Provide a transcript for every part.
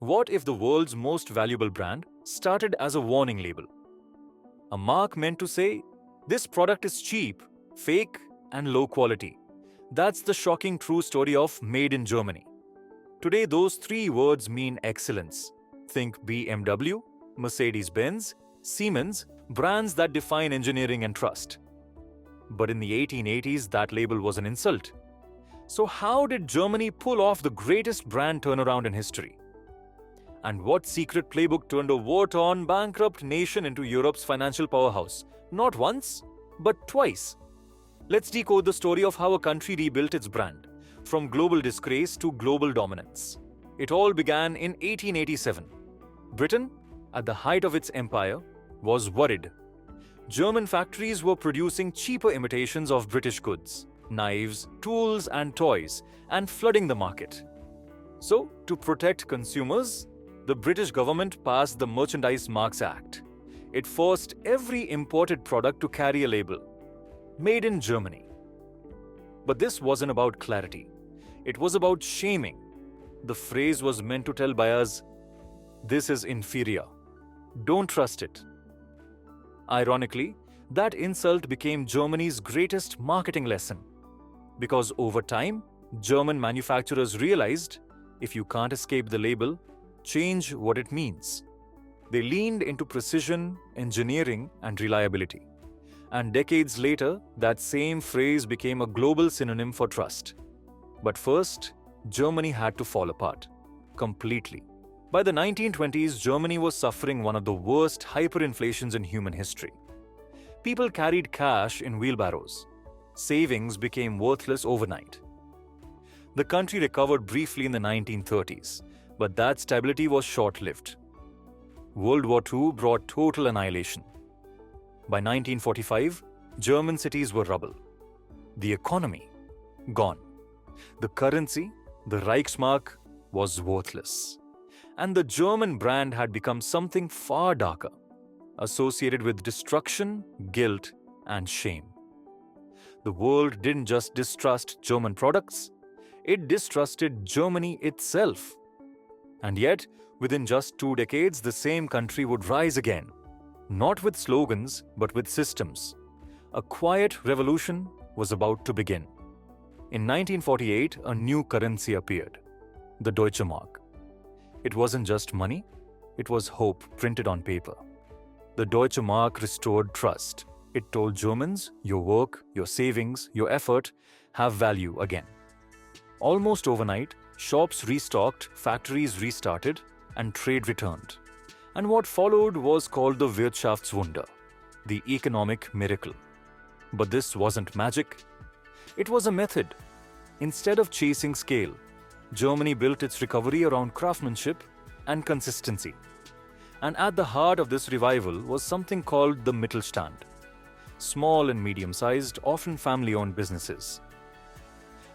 What if the world's most valuable brand started as a warning label? A mark meant to say, this product is cheap, fake, and low quality. That's the shocking true story of Made in Germany. Today, those three words mean excellence. Think BMW, Mercedes Benz, Siemens, brands that define engineering and trust. But in the 1880s, that label was an insult. So, how did Germany pull off the greatest brand turnaround in history? And what secret playbook turned a war-torn, bankrupt nation into Europe's financial powerhouse? Not once, but twice. Let's decode the story of how a country rebuilt its brand, from global disgrace to global dominance. It all began in 1887. Britain, at the height of its empire, was worried. German factories were producing cheaper imitations of British goods, knives, tools, and toys, and flooding the market. So, to protect consumers, the British government passed the Merchandise Marks Act. It forced every imported product to carry a label, Made in Germany. But this wasn't about clarity. It was about shaming. The phrase was meant to tell buyers, this is inferior. Don't trust it. Ironically, that insult became Germany's greatest marketing lesson. Because over time, German manufacturers realized, if you can't escape the label, change what it means. They leaned into precision, engineering, and reliability. And decades later, that same phrase became a global synonym for trust. But first, Germany had to fall apart. Completely. By the 1920s, Germany was suffering one of the worst hyperinflations in human history. People carried cash in wheelbarrows. Savings became worthless overnight. The country recovered briefly in the 1930s, but that stability was short-lived. World War II brought total annihilation. By 1945, German cities were rubble. The economy, gone. The currency, the Reichsmark, was worthless. And the German brand had become something far darker, associated with destruction, guilt, and shame. The world didn't just distrust German products, it distrusted Germany itself. And yet, within just 2 decades, the same country would rise again. Not with slogans, but with systems. A quiet revolution was about to begin. In 1948, a new currency appeared, the Deutsche Mark. It wasn't just money, it was hope printed on paper. The Deutsche Mark restored trust. It told Germans, your work, your savings, your effort have value again. Almost overnight, shops restocked, factories restarted, and trade returned. And what followed was called the Wirtschaftswunder, the economic miracle. But this wasn't magic. It was a method. Instead of chasing scale, Germany built its recovery around craftsmanship and consistency. And at the heart of this revival was something called the Mittelstand. Small and medium-sized, often family-owned businesses.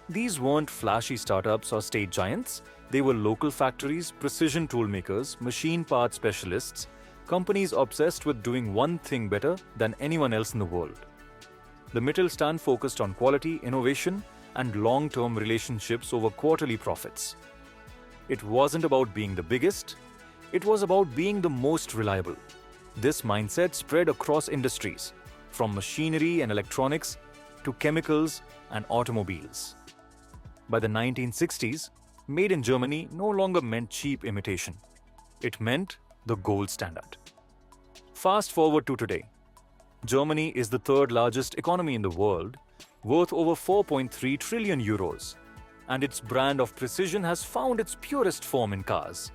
These weren't flashy startups or state giants. They were local factories, precision toolmakers, machine part specialists, companies obsessed with doing one thing better than anyone else in the world. The Mittelstand focused on quality, innovation, and long-term relationships over quarterly profits. It wasn't about being the biggest, it was about being the most reliable. This mindset spread across industries, from machinery and electronics to chemicals and automobiles. By the 1960s, Made in Germany no longer meant cheap imitation. It meant the gold standard. Fast forward to today. Germany is the third largest economy in the world, worth over 4.3 trillion euros, and its brand of precision has found its purest form in cars.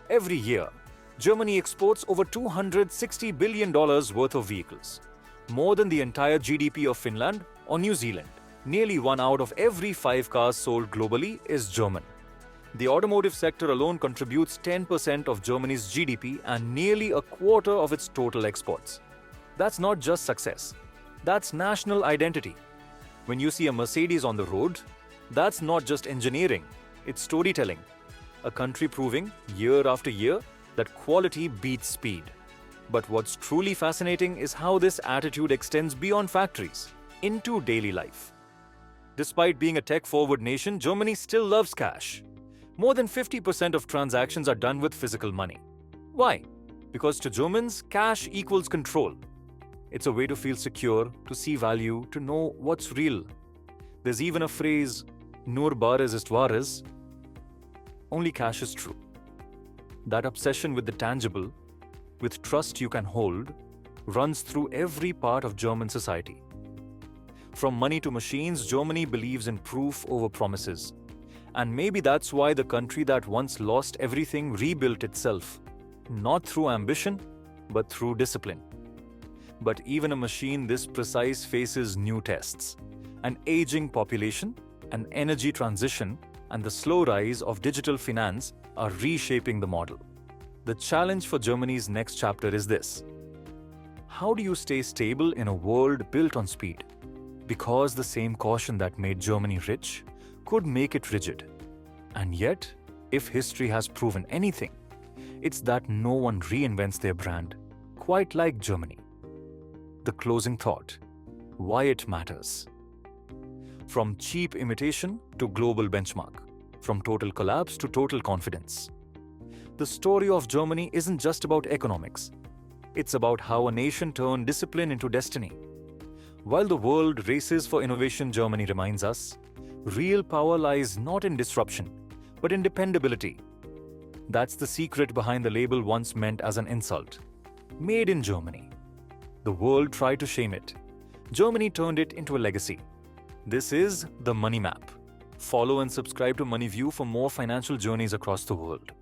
Every year, Germany exports over $260 billion worth of vehicles, more than the entire GDP of Finland or New Zealand. Nearly 1 out of every 5 cars sold globally is German. The automotive sector alone contributes 10% of Germany's GDP and nearly a quarter of its total exports. That's not just success. That's national identity. When you see a Mercedes on the road, that's not just engineering, it's storytelling. A country proving, year after year, that quality beats speed. But what's truly fascinating is how this attitude extends beyond factories, into daily life. Despite being a tech-forward nation, Germany still loves cash. More than 50% of transactions are done with physical money. Why? Because to Germans, cash equals control. It's a way to feel secure, to see value, to know what's real. There's even a phrase, Nur Bares ist Wahres, only cash is true. That obsession with the tangible, with trust you can hold, runs through every part of German society. From money to machines, Germany believes in proof over promises. And maybe that's why the country that once lost everything rebuilt itself, not through ambition, but through discipline. But even a machine this precise faces new tests. An aging population, an energy transition, and the slow rise of digital finance are reshaping the model. The challenge for Germany's next chapter is this. How do you stay stable in a world built on speed? Because the same caution that made Germany rich could make it rigid. And yet, if history has proven anything, it's that no one reinvents their brand quite like Germany. The closing thought, why it matters. From cheap imitation to global benchmark, from total collapse to total confidence. The story of Germany isn't just about economics. It's about how a nation turned discipline into destiny. While the world races for innovation, Germany reminds us, real power lies not in disruption, but in dependability. That's the secret behind the label once meant as an insult. Made in Germany. The world tried to shame it. Germany turned it into a legacy. This is the Money Map. Follow and subscribe to MoneyView for more financial journeys across the world.